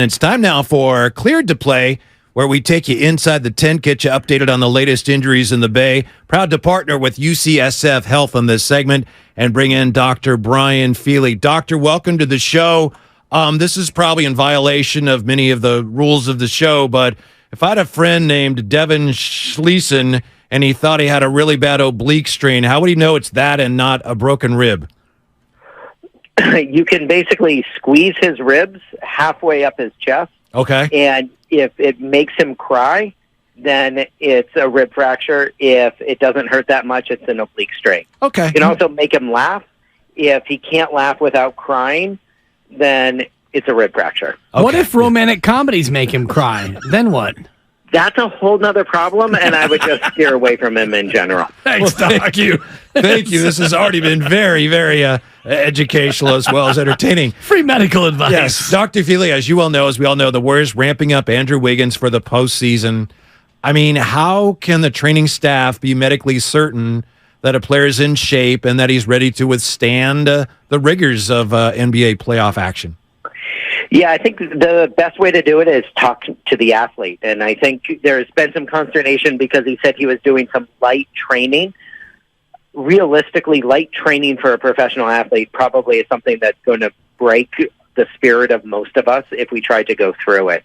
It's time now for Cleared to Play, where we take you inside the tent, get you updated on the latest injuries in the Bay. Proud to partner with UCSF Health on this segment and bring in Dr. Brian Feeley. Doctor, welcome to the show. This is probably in violation of many of the rules of the show, but if I had a friend named Devin Schleesen and he thought he had a really bad oblique strain, how would he know it's that and not a broken rib? You can basically squeeze his ribs halfway up his chest. Okay. And if it makes him cry, then it's a rib fracture. If it doesn't hurt that much, it's an oblique strain. Okay. You can also make him laugh. If he can't laugh without crying, then it's a rib fracture. Okay. What if romantic comedies make him cry? Then what? That's a whole nother problem, and I would just steer away from him in general. Thanks, thank you. Thank you. This has already been very, very educational as well as entertaining. Free medical advice. Yes. Dr. Feeley, as you well know, as we all know, the Warriors ramping up Andrew Wiggins for the postseason. I mean, how can the training staff be medically certain that a player is in shape and that he's ready to withstand the rigors of NBA playoff action? Yeah, I think the best way to do it is talk to the athlete. And I think there's been some consternation because he said he was doing some light training. Realistically, light training for a professional athlete probably is something that's going to break the spirit of most of us if we try to go through it.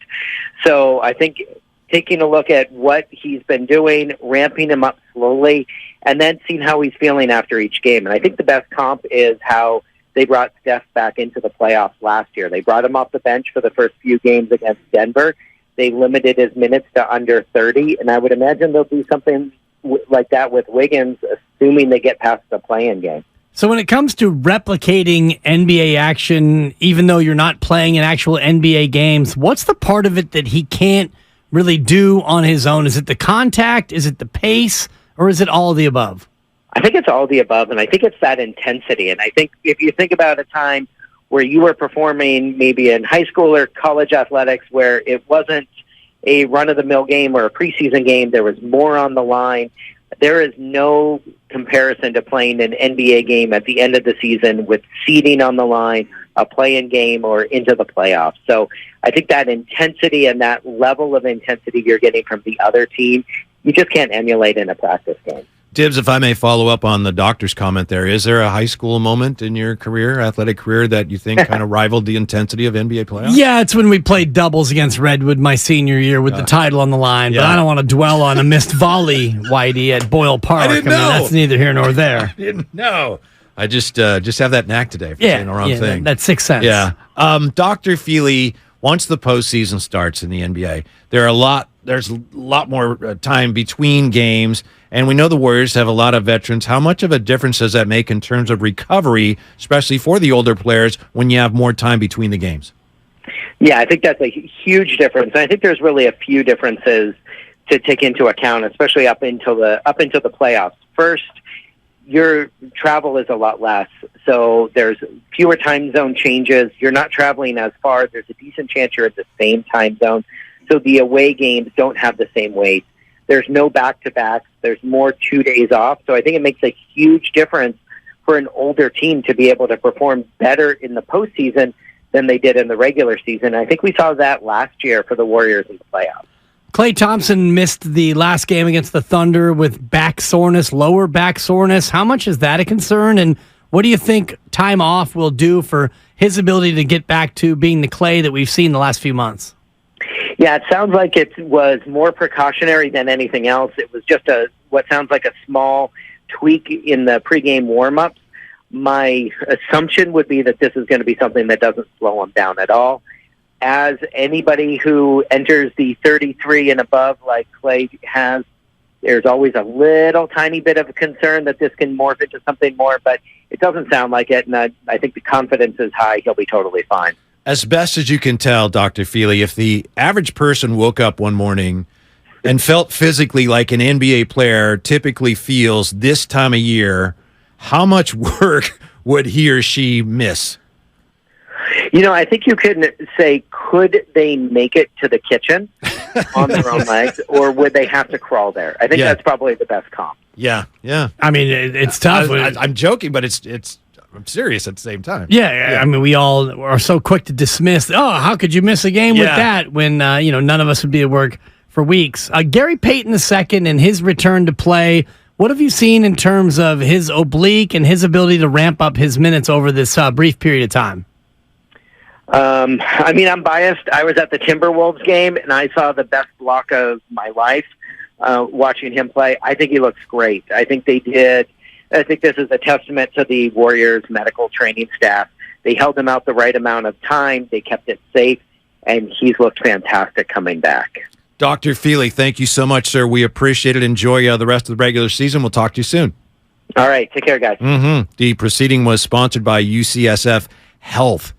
So I think taking a look at what he's been doing, ramping him up slowly, and then seeing how he's feeling after each game. And I think the best comp is how they brought Steph back into the playoffs last year. They brought him off the bench for the first few games against Denver. They limited his minutes to under 30, and I would imagine they'll do something like that with Wiggins, assuming they get past the play-in game. So when it comes to replicating NBA action, even though you're not playing in actual NBA games, what's the part of it that he can't really do on his own? Is it the contact? Is it the pace? Or is it all of the above? I think it's all of the above, and I think it's that intensity. And I think if you think about a time where you were performing maybe in high school or college athletics where it wasn't a run-of-the-mill game or a preseason game, there was more on the line. There is no comparison to playing an NBA game at the end of the season with seeding on the line, a play-in game, or into the playoffs. So I think that intensity and that level of intensity you're getting from the other team, you just can't emulate in a practice game. Dibs, if I may follow up on the doctor's comment there, is there a high school moment in your career, athletic career, that you think kind of rivaled the intensity of NBA playoffs? Yeah, it's when we played doubles against Redwood my senior year with the title on the line. Yeah. But I don't want to dwell on a missed volley, Whitey, at Boyle Park. I didn't know. That's neither here nor there. I didn't know. I just have that knack today for saying the wrong thing. That's 6 cents. Yeah. Dr. Feeley, once the postseason starts in the NBA, there's a lot more time between games, and we know the Warriors have a lot of veterans. How much of a difference does that make in terms of recovery, especially for the older players, when you have more time between the games? Yeah, I think that's a huge difference. I think there's really a few differences to take into account, especially up until the playoffs. First, your travel is a lot less, so there's fewer time zone changes. You're not traveling as far. There's a decent chance you're at the same time zone. So the away games don't have the same weight. There's no back-to-backs. There's more 2 days off. So I think it makes a huge difference for an older team to be able to perform better in the postseason than they did in the regular season. I think we saw that last year for the Warriors in the playoffs. Klay Thompson missed the last game against the Thunder with back soreness, lower back soreness. How much is that a concern? And what do you think time off will do for his ability to get back to being the Klay that we've seen the last few months? Yeah, it sounds like it was more precautionary than anything else. It was just what sounds like a small tweak in the pregame warm-ups. My assumption would be that this is going to be something that doesn't slow him down at all. As anybody who enters the 33 and above like Klay has, there's always a little tiny bit of concern that this can morph into something more, but it doesn't sound like it, and I think the confidence is high. He'll be totally fine. As best as you can tell, Dr. Feeley, if the average person woke up one morning and felt physically like an NBA player typically feels this time of year, how much work would he or she miss? You know, I think you could say, could they make it to the kitchen on their own legs, or would they have to crawl there? I think that's probably the best comp. Yeah. I mean, it's tough. I'm joking, but it's I'm serious at the same time. Yeah, I mean, we all are so quick to dismiss. Oh, how could you miss a game with that when none of us would be at work for weeks? Gary Payton II and his return to play. What have you seen in terms of his oblique and his ability to ramp up his minutes over this brief period of time? I mean, I'm biased. I was at the Timberwolves game, and I saw the best block of my life watching him play. I think he looks great. I think this is a testament to the Warriors medical training staff. They held him out the right amount of time. They kept it safe, and he's looked fantastic coming back. Dr. Feeley, thank you so much, sir. We appreciate it. Enjoy the rest of the regular season. We'll talk to you soon. All right. Take care, guys. The proceeding was sponsored by UCSF Health.